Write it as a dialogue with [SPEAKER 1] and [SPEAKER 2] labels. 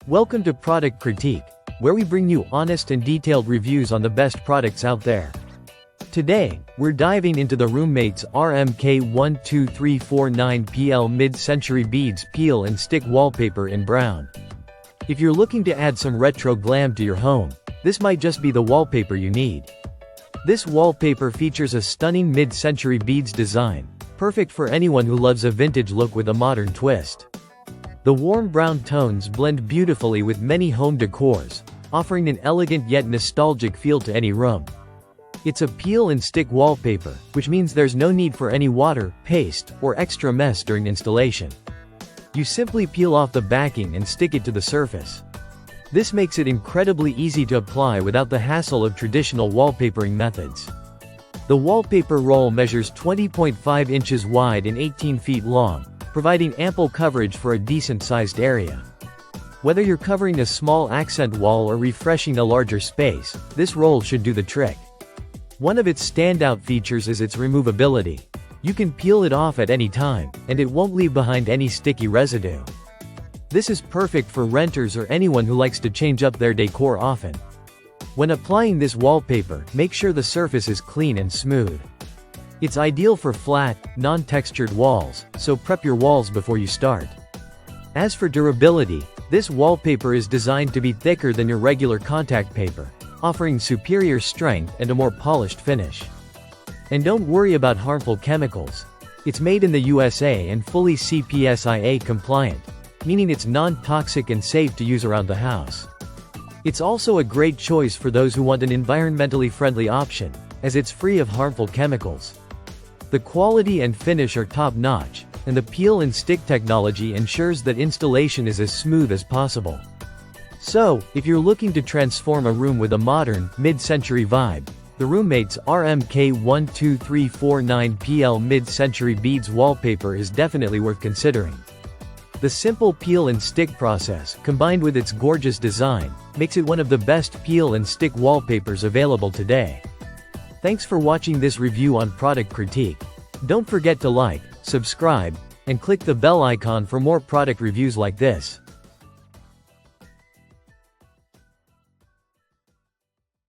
[SPEAKER 1] Welcome to Product Critique, where we bring you honest and detailed reviews on the best products out there. Today, we're diving into the RoomMates RMK12349PL Mid Century Beads Peel and Stick Wallpaper in brown. If you're looking to add some retro glam to your home, this might just be the wallpaper you need. This wallpaper features a stunning mid-century beads design, perfect for anyone who loves a vintage look with a modern twist. The warm brown tones blend beautifully with many home decors, offering an elegant yet nostalgic feel to any room. It's a peel and stick wallpaper, which means there's no need for any water, paste, or extra mess during installation. You simply peel off the backing and stick it to the surface. This makes it incredibly easy to apply without the hassle of traditional wallpapering methods. The wallpaper roll measures 20.5 inches wide and 18 feet long, providing ample coverage for a decent-sized area. Whether you're covering a small accent wall or refreshing a larger space, this roll should do the trick. One of its standout features is its removability. You can peel it off at any time, and it won't leave behind any sticky residue. This is perfect for renters or anyone who likes to change up their decor often. When applying this wallpaper, make sure the surface is clean and smooth. It's ideal for flat, non-textured walls, so prep your walls before you start. As for durability, this wallpaper is designed to be thicker than your regular contact paper, offering superior strength and a more polished finish. And don't worry about harmful chemicals. It's made in the USA and fully CPSIA compliant, meaning it's non-toxic and safe to use around the house. It's also a great choice for those who want an environmentally friendly option, as it's free of harmful chemicals. The quality and finish are top-notch, and the peel and stick technology ensures that installation is as smooth as possible. So, if you're looking to transform a room with a modern, mid-century vibe, the RoomMates RMK12349PL Mid-Century Beads Wallpaper is definitely worth considering. The simple peel and stick process, combined with its gorgeous design, makes it one of the best peel and stick wallpapers available today. Thanks for watching this review on Product Critique. Don't forget to like, subscribe, and click the bell icon for more product reviews like this.